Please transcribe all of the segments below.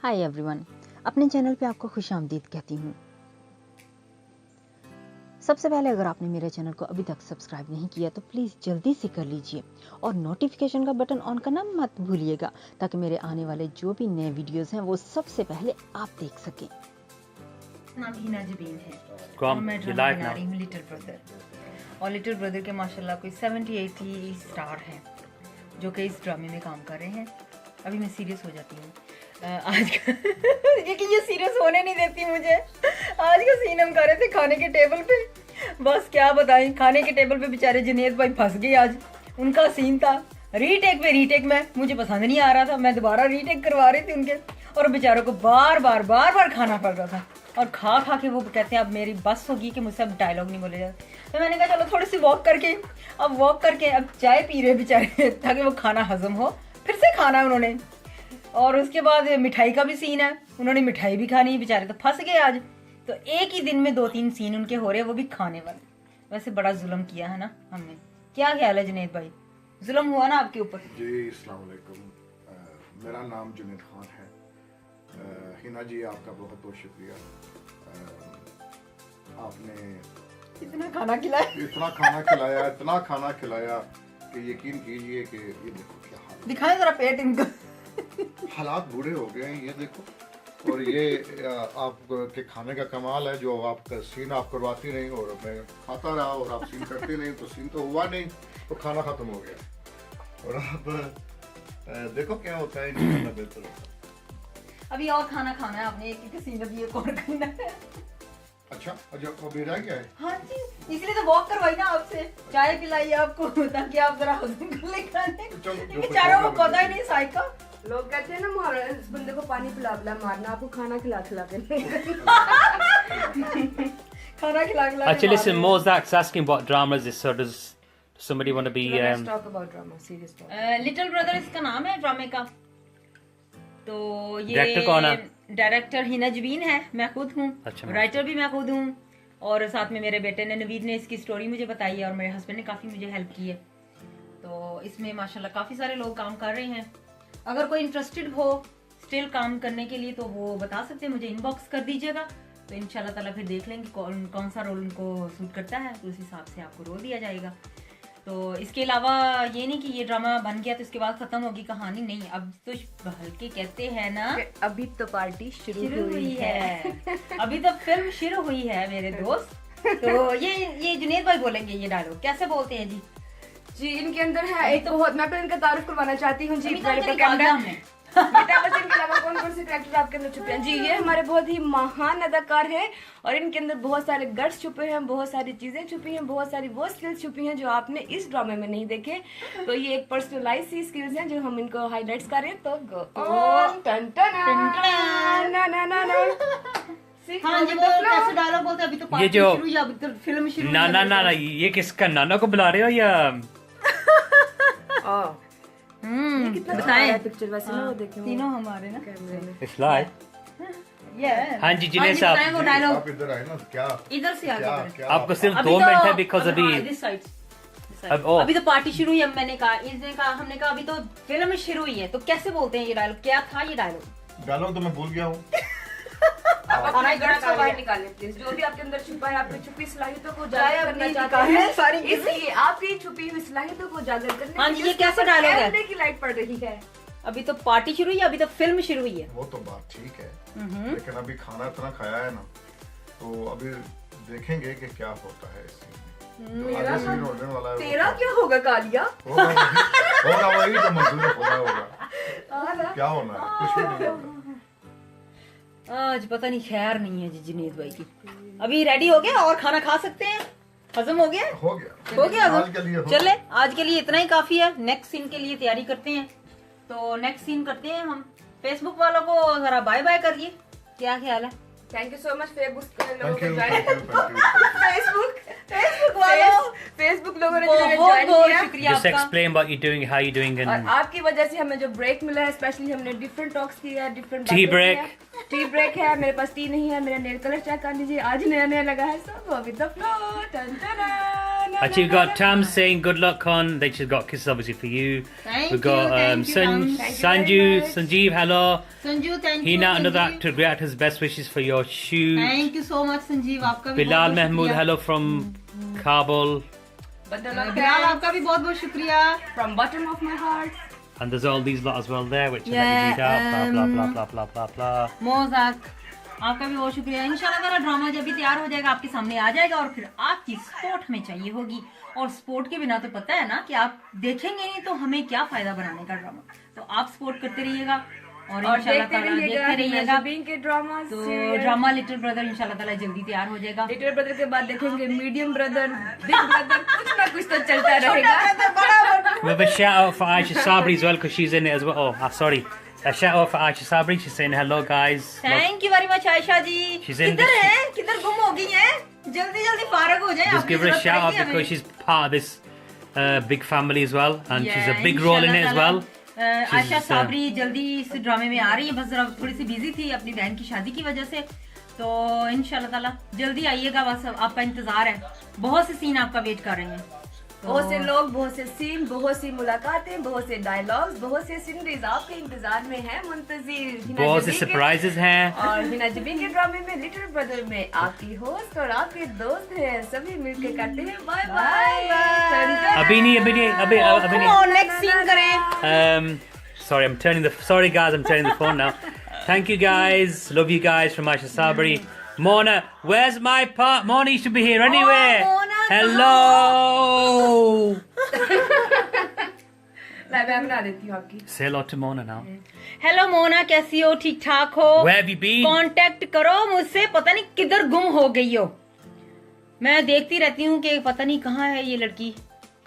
Hi everyone, अपने channel पे आपको खुशामदीद कहती हूँ। सबसे पहले अगर आपने मेरे चैनल को अभी तक सब्सक्राइब नहीं किया तो प्लीज़ जल्दी से कर लीजिए और नोटिफिकेशन का बटन ऑन करना मत भूलिएगा ताकि मेरे आने वाले जो भी नए वीडियोस हैं वो सबसे पहले आप देख सकें। नाम हिना जबीन है और मैं ड्रामा बना रही हूँ लिटिल ब्रदर। और लिटिल ब्रदर के माशाल्लाह कोई 70-80 स्टार हैं जो कि इस ड्रामे में काम कर रहे हैं। अभी मैं सीरियस हो जाती हूँ आज का ये सीरियस होने नहीं देती मुझे। आज का सीन हम कर रहे थे खाने के टेबल पे, बस क्या बताएं, खाने के टेबल पे बेचारे जुनेद भाई फंस गए। आज उनका सीन था रीटेक पे रीटेक में, मुझे पसंद नहीं आ रहा था, मैं दोबारा रीटेक करवा रही थी उनके, और बेचारों को बार बार खाना पड़ रहा था। और खा के वो कहते हैं अब मेरी बस होगी कि मुझसे अब डायलॉग नहीं बोले जाते। तो मैंने कहा चलो थोड़ी सी वॉक करके अब चाय पी रहे बेचारे ताकि वो खाना हजम हो, फिर से खाना उन्होंने। और उसके बाद मिठाई का भी सीन है, उन्होंने मिठाई भी खानी, बेचारे तो फंस गए आज। तो एक ही दिन में 2-3 सीन उनके हो रहे हैं, वो भी खाने वाले। वैसे बड़ा जुल्म किया है ना हमने, क्या ख्याल है जुनेद भाई? जुल्म हुआ ना आपके ऊपर? जी अस्सलाम वालेकुम, मेरा नाम जुनेद खान है। हिना जी आपका बहुत बहुत शुक्रिया, आपने इतना खाना खिलाया इतना खाना खिलाया कि यकीन कीजिए कि ये देखो क्या हाल, दिखाएं जरा पेट इनका। हालात बुरे हो गए हैं, ये देखो। और ये आपके खाने का कमाल है, जो आपका सीन आप करवाती नहीं और मैं खाता रहा और आप सीन करते नहीं, तो सीन तो हुआ नहीं, तो खाना खत्म हो गया। और अब देखो क्या होता है, इंशाल्लाह बेहतर होता है। अभी और खाना खाना है आपने, एक सीन अभी एक और करना है। अच्छा अभी रह गया है? हाँ जी, इसलिए तो वॉक करवाई ना आपसे, चाय पिलाई आपको ताकि आप जरा हजम कर ले खाने। बेचारों को पता ही नहीं साइका। लोग कहते हैं ना मारो इस बंदे को पानी पिला मारना, आपको खाना खिला के खाना खिला Actually, listen, Mo Zach's asking what drama is this, so does somebody want to be... Let's talk about drama, serious talk. Little brother इसका नाम है ड्रामे का। तो ये डायरेक्टर कौन है? डायरेक्टर हिना जबीन है, मैं खुद हूँ। अच्छा, राइटर भी मैं खुद हूँ, और साथ में मेरे बेटे ने नवीद ने इसकी स्टोरी मुझे बताई है, और मेरे हस्बैंड ने काफ़ी मुझे हेल्प की है। तो इसमें माशाल्लाह काफ़ी सारे लोग काम कर रहे हैं। अगर कोई इंटरेस्टेड हो स्टिल काम करने के लिए तो वो बता सकते हैं, मुझे इनबॉक्स कर दीजिएगा, तो इंशाल्लाह ताला फिर देख लेंगे कौन सा रोल उनको सूट करता है, तो उस हिसाब से आपको रोल दिया जाएगा। तो इसके अलावा ये नहीं कि ये ड्रामा बन गया तो इसके बाद खत्म होगी कहानी, नहीं। अब तो हल्के कहते हैं ना, अभी तो पार्टी शुरू हुई है अभी तो फिल्म शुरू हुई है मेरे दोस्त। तो ये जुनेद भाई बोलेंगे ये डायलॉग, कैसे बोलते हैं जी? जी इनके अंदर है एक बहुत, मैं तो इनका तारुफ करवाना चाहती हूँ जी। इनके अलावा कौन से कैरेक्टर आपके अंदर छुपे हैं जी? ये हमारे बहुत ही महान अदाकार हैं और इनके अंदर बहुत सारे गट्स छुपे हैं, बहुत सारी चीजें छुपी हैं, बहुत सारी वो स्किल्स छुपी हैं जो आपने इस ड्रामे में नहीं देखे। तो ये एक पर्सनलाइज सी स्किल्स हैं जो हम इनको हाईलाइट्स कर रहे हैं। तो गो ऑन टन टन ना ना ना ना। हाँ जी, वो कैसे डायलॉग बोलते हैं? अभी तो पार्टी शुरू हुई है, अभी तो फिल्म शुरू। ना ये किसका, नाना को बुला रहे हो या? बताएं पिक्चर वैसे ना वो देखें, तीनों हमारे ना कैमरे में It's live. हाँ जी जिनेश साहब, वो डायलॉग आप इधर आए ना, क्या इधर से आगे आपको सिर्फ 2 मिनट है बिकॉज अभी अभी तो पार्टी शुरू हुई है। मैंने कहा, इसने कहा, हमने कहा अभी तो फिल्म शुरू हुई है, तो कैसे बोलते हैं ये डायलॉग? क्या था ये डायलॉग तो मैं भूल गया हूँ। आप अपने गट्स को बाहर निकालें प्लीज, जो भी आपके अंदर छुपा है, आपकी छुपी सलाहियतों को उजागर करना चाहते हैं सारी, इसलिए आपकी छुपी हुई सलाहियतों को उजागर करने हाँ जी, ये कैसा डायलॉग है? कैमरे की लाइट पड़ रही है। अभी तो पार्टी शुरू हुई है, अभी तो फिल्म शुरू हुई है। वो तो बात ठीक है, लेकिन अभी खाना इतना खाया है ना, तो अभी देखेंगे कि क्या होता है इस सीन में। जो आगे सीन होने वाला है तेरा क्या होगा कालिया? होगा वही तो मंजूर होगा। क्या होना है? कुछ भी नहीं होगा। आज पता नहीं खैर नहीं है जी जुनेद भाई की। अभी रेडी हो गया और खाना खा सकते हैं? हजम हो गया? हो गया आज के लिए। चले आज के लिए इतना ही काफी है, नेक्स्ट सीन के लिए तैयारी करते हैं। तो नेक्स्ट सीन करते हैं हम। फेसबुक वालों को जरा बाय बाय करिए, क्या ख्याल है? Thank you so much Facebook लोगों ने ज्वाइन किया। शुक्रिया just आपका। explain what you're doing, how you're doing, और and आपकी वजह से हमें जो ब्रेक मिला है, स्पेशली हमने डिफरेंट टॉक्स किया है, डिफरेंट टी ब्रेक है। मेरे पास टी नहीं है, मेरा नेल कलर चेक कर लीजिए, आज नया लगा है सब। अभी तो Actually, we've got Tam saying good luck, Con. Then she's got kisses obviously for you. We've got Sanjeev, hello. Sanju, thank you. Hina, another actor, great actors, best wishes for your shoot. Thank you so much, Sanjeev. आपका भी Bilal Mahmood, hello from Kabul. Bilal आपका भी बहुत बहुत शुक्रिया. From bottom of my heart. And there's all these lot as well there, which I let you read out. Blah, blah, blah, blah, blah, blah. मोज़ाक आपका भी बहुत शुक्रिया. इंशाल्लाह ताला ड्रामा जब भी तैयार हो जाएगा आपके सामने आ जाएगा और फिर आपकी सपोर्ट हमें चाहिए होगी. और सपोर्ट के बिना तो पता है ना कि आप देखेंगे नहीं तो हमें क्या फायदा बनाने का ड्रामा. तो आप सपोर्ट करते रहिएगा और इंशाल्लाह ताला देखते रहिएगा. के ड्रामा तो ड्रामा लिटिल ब्रदर इंशाल्लाह ताला जल्दी तैयार हो जाएगा. लिटिल ब्रदर के बाद देखेंगे मीडियम ब्रदर, बिग ब्रदर, कुछ ना कुछ तो चलता रहेगा. We have a shout out for Aisha Sabri as well because she's in it as well. Oh, sorry. A shout out for Aisha Sabri. She's saying hello, guys. Thank you very much Ayesha ji. She's in किधर this- है? किधर गुम हो गई है? जल्दी जल्दी फारग हो जाए. Just give her a shout out because she's part of this big family as well, and she's a big role in it as well. Ayesha Sabri जल्दी इस ड्रामे में आ रही है. बस जरा थोड़ी सी बिजी थी अपनी बहन की शादी की वजह से. तो इंशाल्लाह ताला जल्दी आइएगा. बस आपका इंतजार है. बहुत से सीन आपका वेट कर रहे हैं. बहुत से लोग, बहुत से सीन, बहुत सी मुलाकातें, बहुत से डायलॉग्स, बहुत से सीनरीज आपके इंतजार में है. मुंतजिर बहुत से सरप्राइजेस हैं. और हिना जबीन के ड्रामे में लिटिल ब्रदर में आपकी होस्ट और आपके दोस्त हैं. सभी मिलके करते हैं बाय बाय. अभी नहीं. नेक्स्ट सीन करें. Sorry, sorry guys, I'm turning the phone now. Thank you guys. Love you guys from Aisha Sabri. Mona, where's my part? Mona, you should be here anyway. Mona, hello. मैं बना देती हूँ आपकी. Say hello to Mona now. Hello Mona, कैसी हो? ठीक ठाक हो? Where have you been? Contact करो मुझसे. पता नहीं किधर गुम हो गई हो. मैं देखती रहती हूँ कि पता नहीं कहाँ है ये लड़की,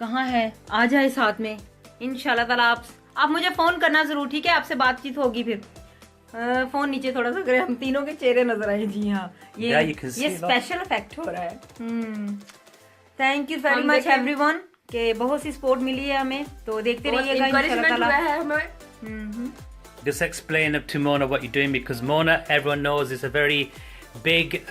कहाँ है. आ जाए साथ में इंशाल्लाह ताला. आप मुझे फोन करना जरूर, ठीक है? आपसे बातचीत होगी फिर. फोन नीचे थोड़ा सा करे, हम तीनों के चेहरे नजर आए. जी हाँ, ये स्पेशल इफेक्ट हो रहा है. Thank you very much everyone के बहुत सी सपोर्ट मिली है हमें. तो देखते रहिएगा इंशाल्लाह ताला. Just explain up to Mona what you're doing because Mona, everyone knows, is a very big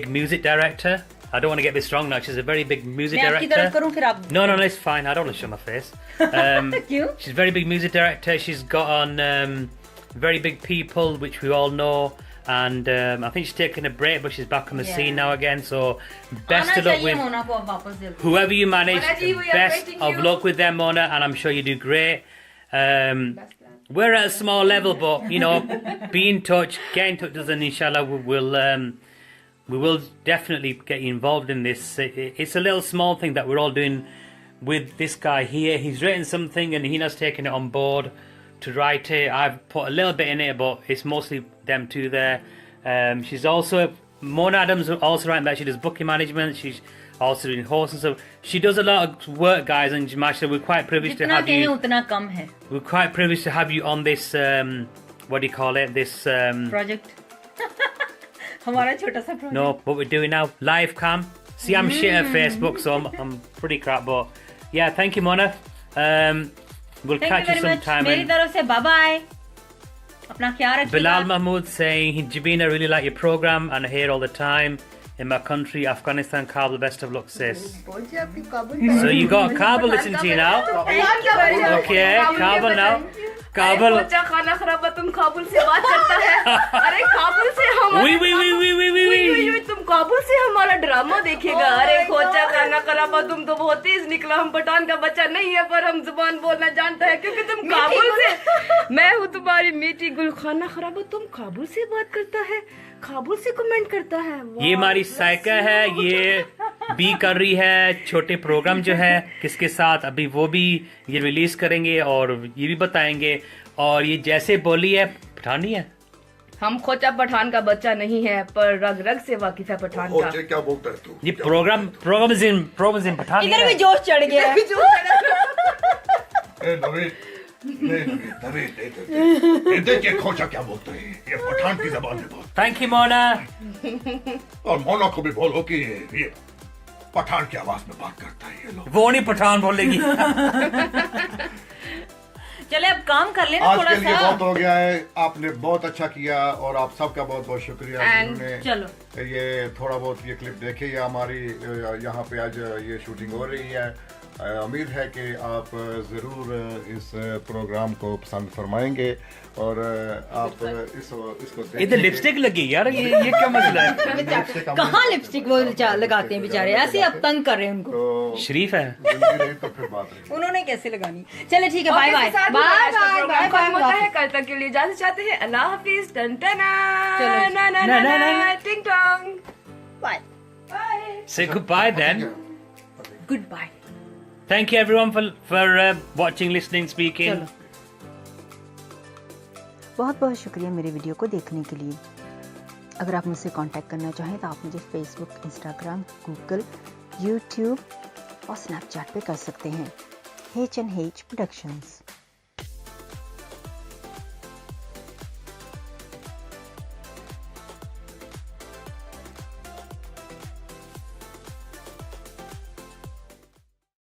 music director. I don't want to get this wrong now. She's a very big music मैं आपकी तरफ director. करूं फिर आप. No, it's fine. I don't want to show my face. क्यों? She's a very big music director. She's got on very big people, which we all know. And I think she's taking a break, but she's back on the scene now again. So best of luck with Mona को अब वापस दे दो. whoever you manage. Mona ji, we are Best waiting of you. luck with them, Mona, and I'm sure you do great. We're at a small level, but you know, be in touch, get in touch with us, and inshallah we will definitely get you involved in this. It's a little small thing that we're all doing with this guy here. He's written something and Hina's taken it on board to write it. I've put a little bit in it, but it's mostly them two there. She's also Mona Adams also writing that. She does booking management. She's also doing hosts and stuff. She does a lot of work, guys, and mashallah, we're quite privileged to जितना have कहें you. उतना कम है. We're quite privileged to have you on this. What do you call it? This. Project. हमारा छोटा सा project. No, what we're doing now, live cam. See, I'm shit at Facebook, so I'm pretty crap. But yeah, thank you, Mona. We'll Thank catch you you very much. sometime. मेरी And तरफ से bye bye. अपना ख्याल रखिएगा. Bilal Mahmood saying, Jabin, I really like your program and I hear all the time. In my country, Afghanistan, Kabul, best of luck, sis. So you got Kabul listening to you now. Okay, Kabul now. Kabul बच्चा खाना खराब है, तुम काबुल से बात करता है. अरे काबुल से हम तुम काबुल से हमारा ड्रामा देखेगा. अरे खोचा खाना खराब है, तुम तो बहुत तेज निकला. हम पठान का बच्चा नहीं है पर हम जुबान बोलना जानता है क्योंकि तुम काबुल से. मैं हूँ तुम्हारी मीठी गुल. खाना खराब है, तुम काबुल से बात करता है, काबुल से कमेंट करता है. ये हमारी साइका है, ये भी कर रही है छोटे प्रोग्राम जो है किसके साथ. अभी वो भी ये रिलीज करेंगे और ये भी बताएंगे. और ये जैसे बोली है पठानी है. हम खोचा पठान का बच्चा नहीं है पर रग रग से वाकिफ है पठान का. क्या बोलता है तू? ये प्रोग्राम इन पठानी. इधर भी जोश चढ़ गया है. देखिए खोचा क्या बोलते हैं, ये पठान की जबान में बोलते. Thank you Mona. और मोना को भी बोलो कि ये पठान की आवाज में बात करता है. ये लोग वो नहीं पठान बोलेगी. चले अब काम कर लेना आज थोड़ा के लिए सा। बहुत हो गया है, आपने बहुत अच्छा किया और आप सबका बहुत बहुत शुक्रिया जिन्होंने चलो ये थोड़ा बहुत ये क्लिप देखे। ये हमारी यहाँ पे आज ये शूटिंग हो रही है। उम्मीद है कि आप ज़रूर इस प्रोग्राम को पसंद फरमाएंगे और आप इसको इधर लिपस्टिक लगी यार, ये क्या मसला है? कहाँ लिपस्टिक वो लगाते हैं बेचारे, ऐसे अब तंग कर रहे हैं उनको। तो शरीफ है। जिंदगी रही तो फिर बात रही। उन्होंने कैसे लगानी। चले ठीक है, bye bye bye bye bye bye bye bye. है। कल तक के लिए इजाजत चाहते हैं। अल्लाह हाफिज। टन टना चलो। ना ना ना, ना ना, ना टिंग टोंग। Bye. Bye. Say goodbye then. Goodbye. Thank you everyone for watching, listening, speaking. चलो। बहुत बहुत शुक्रिया मेरे वीडियो को देखने के लिए। अगर आप मुझसे कांटेक्ट करना चाहें तो आप मुझे फेसबुक, इंस्टाग्राम, गूगल, यूट्यूब और स्नैपचैट पे कर सकते हैं। H&H Productions।